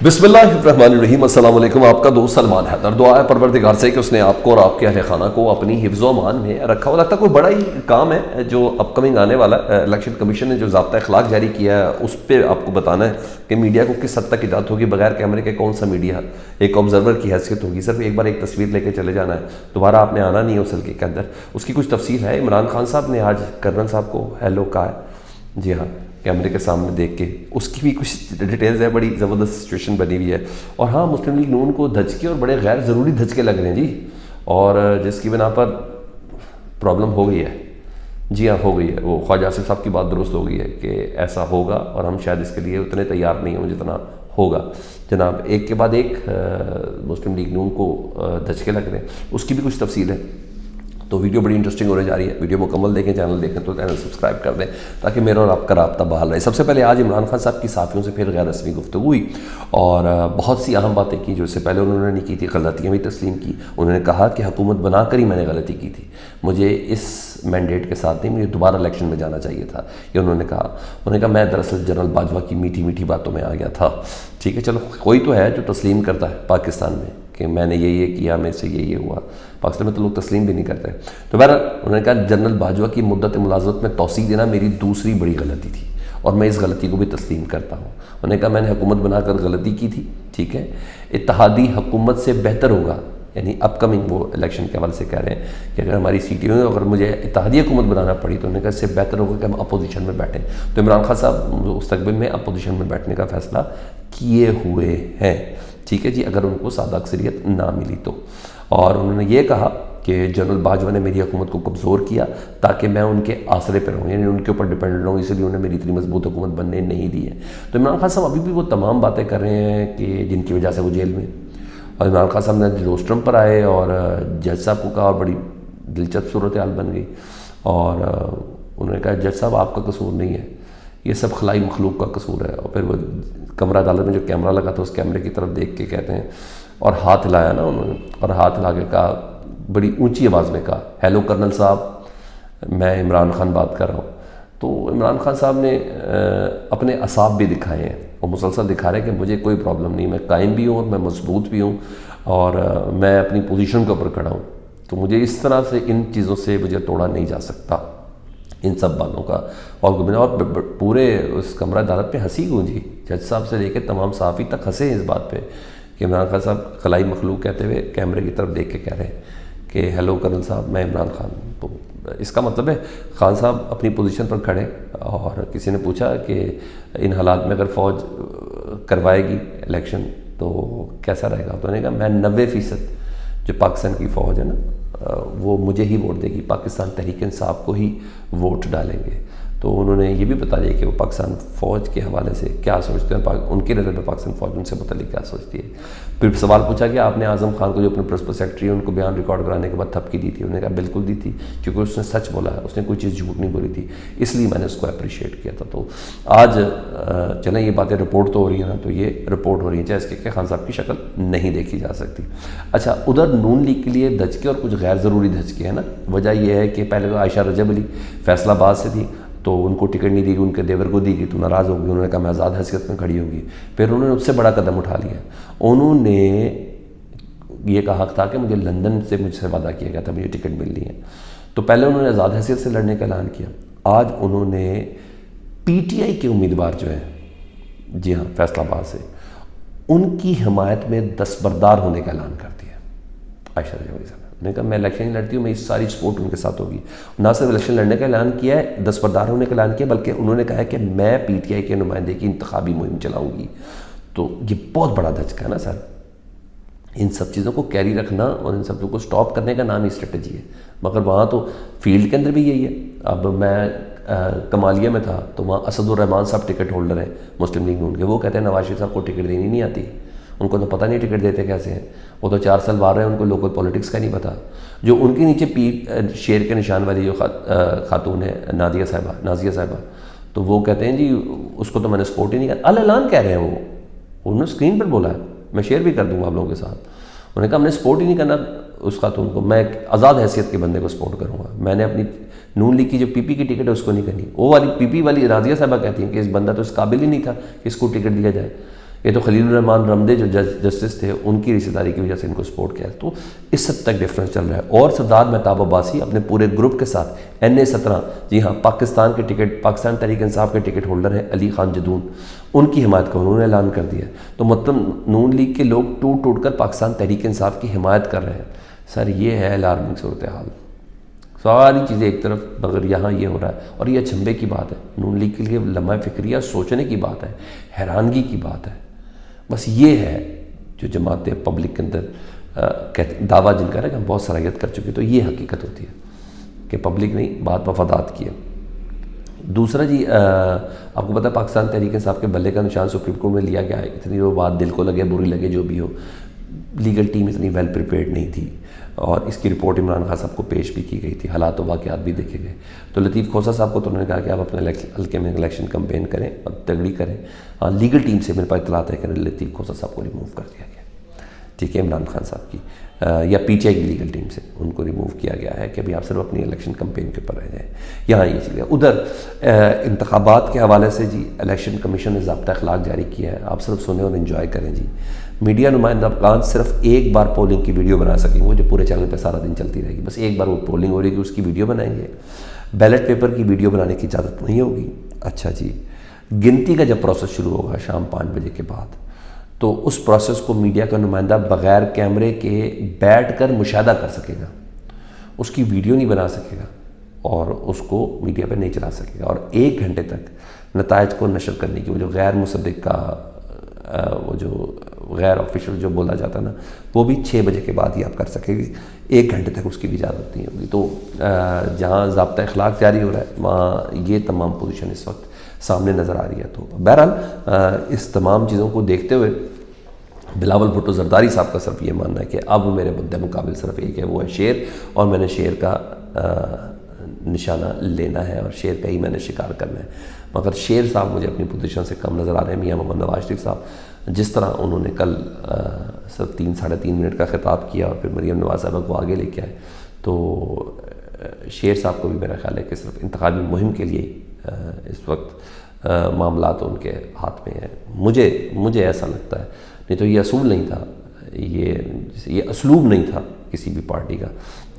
बिस्मिल्लाहिर्रहमानिर्रहीम। अस्सलाम वालेकुम। आपका दोस्त सलमान हैदर। दुआ है परवरदिगार से कि उसने आपको और आपके अहले खाना को अपनी हिफ्ज़ व अमान में रखा हुआ। लगता है कोई बड़ा ही काम है जो अपकमिंग आने वाला है। इलेक्शन कमीशन ने जो ज़ाब्ता अखलाक जारी किया है उस पर आपको बताना है कि मीडिया को किस हद तक इजाज़त होगी। बगैर कैमरे के कौन सा मीडिया एक ऑब्जर्वर की हैसियत होगी। सिर्फ एक बार एक तस्वीर लेके चले जाना है, दोबारा आपने आना नहीं है उस हल्के के अंदर। उसकी कुछ तफसील है। इमरान खान साहब ने आज कर्नल साहब को हेलो कहा है। जी हाँ, कैमरे के सामने देख के उसकी भी कुछ डिटेल्स है। बड़ी ज़बरदस्त सिचुएशन बनी हुई है। और हाँ, मुस्लिम लीग नून को धचके और बड़े गैर ज़रूरी धचके लग रहे हैं जी, और जिसकी बिना पर प्रॉब्लम हो गई है। जी हाँ, हो गई है। वो ख्वाजा आसिफ साहब की बात दुरुस्त हो गई है कि ऐसा होगा, और हम शायद इसके लिए उतने तैयार नहीं हों जितना होगा। जनाब, एक के बाद एक मुस्लिम लीग नून को धचके लग रहे हैं, उसकी भी कुछ तफसील है। तो वीडियो बड़ी इंटरेस्टिंग होने जा रही है। वीडियो मुकम्मल देखें, चैनल देखें तो चैनल सब्सक्राइब कर दें ताकि मेरा और आपका राब्ता बहाल रहे। सबसे पहले आज इमरान खान साहब की साथियों से फिर गैर रस्मी गुफ्तगू हुई और बहुत सी अहम बातें की जो इससे पहले उन्होंने नहीं की थी। गलतियाँ भी तस्लीम की। उन्होंने कहा कि हुकूमत बना कर ही मैंने गलती की थी, मुझे इस मैंडेट के साथ नहीं, मुझे दोबारा इलेक्शन में जाना चाहिए था, ये उन्होंने कहा। मैं दरअसल जनरल बाजवा की मीठी मीठी बातों में आ गया था। ठीक है, चलो कोई तो है जो तस्लीम करता है पाकिस्तान में कि मैंने ये किया, मेरे से ये हुआ। पाकिस्तान में तो लोग तस्लीम भी नहीं करते। तो बहरहाल उन्होंने कहा जनरल बाजवा की मुद्दत मुलाजमत में तौसीह देना मेरी दूसरी बड़ी गलती थी और मैं इस गलती को भी तस्लीम करता हूँ। उन्होंने कहा मैंने हुकूमत बनाकर गलती की थी, ठीक है, इत्तेहादी हुकूमत से बेहतर होगा, यानी अपकमिंग वो इलेक्शन के हवाले से कह रहे हैं कि अगर हमारी सीटें हुई, अगर मुझे इत्तेहादी हुकूमत बनाना पड़ी तो उन्होंने कहा इससे बेहतर होगा कि हम अपोजिशन में बैठें। तो इमरान खान साहब मुस्तकबिल में अपोजिशन में बैठने का फ़ैसला किए हुए हैं। ठीक है जी, अगर उनको सादा अक्सरियत ना मिली तो। और उन्होंने ये कहा कि जनरल बाजवा ने मेरी हुकूमत को कमज़ोर किया ताकि मैं उनके आसरे पर रहूँ, यानी उनके ऊपर डिपेंडेंट रहूँ, इसलिए उन्होंने मेरी इतनी मजबूत हुकूमत बनने नहीं दी है। तो इमरान खान साहब अभी भी वो तमाम बातें कर रहे हैं कि जिनकी वजह से वो जेल में। और इमरान खान साहब ने रोस्ट्रम पर आए और जज साहब को कहा, और बड़ी दिलचस्प सूरत हाल बन गई। और उन्होंने कहा जज साहब आपका कसूर नहीं है, ये सब खलाई मखलूक का कसूर है। और फिर वो कमरा अदालत में जो कैमरा लगा था उस कैमरे की तरफ देख के कहते हैं, और हाथ हिलाया ना उन्होंने, और हाथ हिला के कहा, बड़ी ऊंची आवाज़ में कहा, हेलो कर्नल साहब, मैं इमरान खान बात कर रहा हूँ। तो इमरान खान साहब ने अपने असाब भी दिखाए हैं और मुसलसल दिखा रहे हैं कि मुझे कोई प्रॉब्लम नहीं, मैं कायम भी हूँ और मैं मजबूत भी हूँ और मैं अपनी पोजीशन के ऊपर खड़ा हूँ। तो मुझे इस तरह से इन चीज़ों से मुझे तोड़ा नहीं जा सकता, इन सब बातों का। और पूरे उस कमरा अदालत पे हंसी गूंजी, जज साहब से लेकर तमाम सहाफ़ी तक हंसे इस बात पे कि इमरान खान साहब खलाई मखलूक कहते हुए कैमरे की तरफ देख के कह रहे हैं कि हेलो कर्नल साहब, मैं इमरान खान। तो इसका मतलब है खान साहब अपनी पोजीशन पर खड़े। और किसी ने पूछा कि इन हालात में अगर फ़ौज करवाएगी इलेक्शन तो कैसा रहेगा। तो उन्होंने कहा मैं 90% जो पाकिस्तान की फ़ौज है ना वो मुझे ही वोट देगी, पाकिस्तान तहरीक इंसाफ को ही वोट डालेंगे। तो उन्होंने ये भी बता दिया कि वो पाकिस्तान फ़ौज के हवाले से क्या सोचते हैं, उनकी नज़र में पाकिस्तान फ़ौज उनसे मुतल्लिक़ क्या सोचती है। फिर सवाल पूछा कि आपने आज़म खान को जो अपने प्रिंसिपल सेक्रेटरी है उनको बयान रिकॉर्ड कराने के बाद थपकी दी थी। उन्होंने कहा बिल्कुल दी थी, क्योंकि उसने सच बोला है, उसने कोई चीज़ झूठ नहीं बोली थी, इसलिए मैंने उसको अप्रिशिएट किया था। तो आज चलें ये बातें रिपोर्ट तो हो रही है ना, तो ये रिपोर्ट हो रही है, चाहे इसके खान साहब की शक्ल नहीं देखी जा सकती। अच्छा, उधर नून लीग के लिए धचके और कुछ गैर ज़रूरी धचके हैं ना। वजह यह है कि पहले तो आयशा रजब अली फैसलाबाद से थी, तो उनको टिकट नहीं दी, उनके देवर को दी गई, तो नाराज़ होगी। उन्होंने कहा मैं आज़ाद हैसियत में खड़ी होगी। फिर उन्होंने उससे बड़ा कदम उठा लिया, उन्होंने ये कहा था कि मुझे लंदन से मुझसे वादा किया गया था, मुझे टिकट मिलनी है। तो पहले उन्होंने आज़ाद हैसियत से लड़ने का ऐलान किया। आज उन्होंने PTI के उम्मीदवार जो हैं, जी हाँ, फैसलाबाद से, उनकी हिमायत में दस्तबरदार होने का ऐलान कर दिया। आयशा रजब अली साहब ने कहा मैं इलेक्शन नहीं लड़ती हूँ, मेरी सारी सपोर्ट उनके साथ होगी। ना सिर्फ इलेक्शन लड़ने का ऐलान किया है, दस्तबरदार होने का ऐलान किया, बल्कि उन्होंने कहा है कि मैं PTI के नुमाइंदे की इंतखाबी मुहिम चलाऊँगी। तो ये बहुत बड़ा धचका है ना सर। इन सब चीज़ों को कैरी रखना और इन सब चीज़ों को स्टॉप करने का नाम ही स्ट्रेटजी है। मगर वहाँ तो फील्ड के अंदर भी यही है। अब मैं कमालिया में था तो वहाँ असदुर्रहमान साहब टिकट होल्डर हैं मुस्लिम लीग नून के। वो कहते हैं नवाज शरीफ साहब को टिकट देनी नहीं आती, उनको तो पता नहीं टिकट देते कैसे हैं, वो तो 4 साल बाहर रहे, उनको लोकल पॉलिटिक्स का नहीं पता। जो उनके नीचे शेर के निशान वाली जो खातून है नाजिया साहिबा, तो वो कहते हैं जी उसको तो मैंने सपोर्ट ही नहीं किया। अल-ऐलान कह रहे हैं वो, उन्होंने स्क्रीन पर बोला है, मैं शेयर भी कर दूंगा आप लोगों के साथ। उन्होंने कहा हमने सपोर्ट ही नहीं करना उस खातून को, मैं आज़ाद हैसियत के बंदे को सपोर्ट करूँगा, मैंने अपनी नून लीग की जो PP की टिकट है उसको नहीं करनी। वो वाली PP वाली राजिया साहबा कहती हैं कि इस बंदा तो इस काबिल ही नहीं था कि इसको टिकट दिया जाए। یہ تو خلیل الرحمان رمدے جو جسٹس تھے ان کی رشتہ داری کی وجہ سے ان کو سپورٹ کیا، تو اس حد تک ڈفرینس چل رہا ہے۔ اور سردار مہتاب عباسی اپنے پورے گروپ کے ساتھ NA-17، جی ہاں، پاکستان کے ٹکٹ، پاکستان تحریک انصاف کے ٹکٹ ہولڈر ہیں علی خان جدون، ان کی حمایت کا انہوں نے اعلان کر دیا۔ تو مطلب نون لیگ کے لوگ ٹوٹ کر پاکستان تحریک انصاف کی حمایت کر رہے ہیں۔ سر یہ ہے الارمنگ صورتحال، ساری چیزیں ایک طرف، مگر یہاں یہ ہو رہا ہے، اور یہ اچنبے کی بات ہے، نون لیگ کے لیے لمحہ فکریہ سوچنے کی بات ہے، حیرانگی کی بات ہے۔ بس یہ ہے جو جماعتیں پبلک کے اندر دعویٰ جن کا ہے کہ ہم بہت صلاحیت کر چکے، تو یہ حقیقت ہوتی ہے کہ پبلک نہیں، بات مفادات کی ہے۔ دوسرا جی، آپ کو پتہ ہے پاکستان تحریک انصاف کے بلے کا نشان سپریم کورٹ میں لیا گیا ہے۔ اتنی وہ بات دل کو لگے بری لگے جو بھی ہو، لیگل ٹیم اتنی ویل پریپیئرڈ نہیں تھی، اور اس کی رپورٹ عمران خان صاحب کو پیش بھی کی گئی تھی، حالات و واقعات بھی دیکھے گئے۔ تو لطیف کھوسہ صاحب کو تو انہوں نے کہا کہ آپ اپنے حلقے میں الیکشن کمپین کریں اور تگڑی کریں۔ ہاں، لیگل ٹیم سے میرے پاس اطلاعات ہے کہ لطیف کھوسہ صاحب کو ریموو کر دیا گیا، ٹھیک ہے، عمران خان صاحب کی یا PTI کی لیگل ٹیم سے ان کو ریموو کیا گیا ہے کہ ابھی آپ صرف اپنی الیکشن کمپین کے اوپر رہ جائیں۔ یہاں یہ چیز ہے۔ ادھر انتخابات کے حوالے سے جی الیکشن کمیشن نے ضابطہ اخلاق جاری کیا ہے، آپ صرف سنیں اور انجوائے کریں جی۔ میڈیا نمائندگان صرف ایک بار پولنگ کی ویڈیو بنا سکیں گے، وہ جو پورے چینل پہ سارا دن چلتی رہے گی، بس ایک بار وہ پولنگ ہو رہی ہے کہ اس کی ویڈیو بنائیں گے۔ بیلٹ پیپر کی ویڈیو بنانے کی اجازت نہیں ہوگی۔ اچھا جی، گنتی کا جب پروسیس شروع ہوگا شام 5 بجے کے بعد، تو اس پروسیس کو میڈیا کا نمائندہ بغیر کیمرے کے بیٹھ کر مشاہدہ کر سکے گا، اس کی ویڈیو نہیں بنا سکے گا اور اس کو میڈیا پہ نہیں چلا سکے گا، اور 1 گھنٹے تک نتائج کو نشر کرنے کی وہ جو غیر مصدق کا وہ جو غیر آفیشیل جو بولا جاتا ہے نا، وہ بھی 6 بجے کے بعد ہی آپ کر سکیں گے، 1 گھنٹے تک اس کی بھی اجازت نہیں ہوگی۔ تو جہاں ضابطہ اخلاق جاری ہو رہا ہے وہاں یہ تمام پوزیشن اس وقت سامنے نظر آ رہی ہے۔ تو بہرحال اس تمام چیزوں کو دیکھتے ہوئے بلاول بھٹو زرداری صاحب کا صرف یہ ماننا ہے کہ اب میرے مدِ مقابل صرف ایک ہے، وہ ہے شیر، اور میں نے شیر کا نشانہ لینا ہے اور شیر کا ہی میں نے شکار کرنا ہے۔ مگر شیر صاحب مجھے اپنی پوزیشن سے کم نظر آ رہے ہیں۔ میاں محمد نواز شریف صاحب جس طرح انہوں نے کل صرف 3-3.5 منٹ کا خطاب کیا اور پھر مریم نواز صاحبہ کو آگے لے کے آئے، تو شیر صاحب کو بھی میرا خیال ہے کہ صرف انتخابی مہم کے لیے اس وقت معاملات ان کے ہاتھ میں ہیں، مجھے ایسا لگتا ہے۔ نہیں تو یہ اصول نہیں تھا، یہ اسلوب نہیں تھا کسی بھی پارٹی کا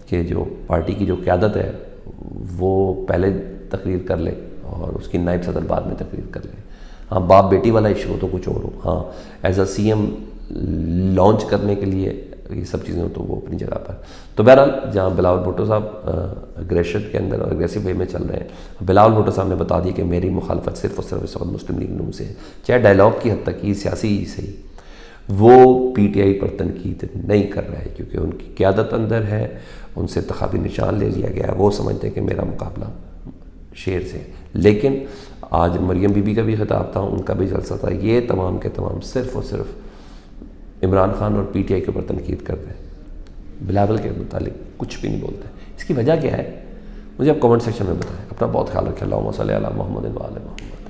کہ جو پارٹی کی جو قیادت ہے وہ پہلے تقریر کر لے اور اس کی نائب صدر بعد میں تقریر کر لے۔ ہاں، باپ بیٹی والا ایشو ہو تو کچھ اور ہو، ہاں ایز اے CM لانچ کرنے کے لیے یہ سب چیزیں ہو تو وہ اپنی جگہ پر۔ تو بہرحال جہاں بلاول بھٹو صاحب اگریشن کے اندر اور اگریسو وے میں چل رہے ہیں، بلاول بھٹو صاحب نے بتا دیا کہ میری مخالفت صرف اور صرف اس وقت مسلم لیگ نون سے ہے، چاہے ڈائلاگ کی حد تک ہی سیاسی ہی صحیح، وہ PTI پر تنقید نہیں کر رہا ہے کیونکہ ان کی قیادت اندر ہے، ان سے انتخابی نشان لے لیا گیا ہے، وہ سمجھتے ہیں کہ میرا مقابلہ شیر سے۔ لیکن آج مریم بی بی کا بھی خطاب تھا، ان کا بھی جلسہ تھا، یہ تمام کے تمام صرف اور صرف عمران خان اور PTI کے اوپر تنقید کرتے ہیں، بلاول کے متعلق کچھ بھی نہیں بولتے۔ اس کی وجہ کیا ہے مجھے آپ کمنٹ سیکشن میں بتائیں۔ اپنا بہت خیال رکھیں۔ اللہم صلی علی محمد و آل محمد۔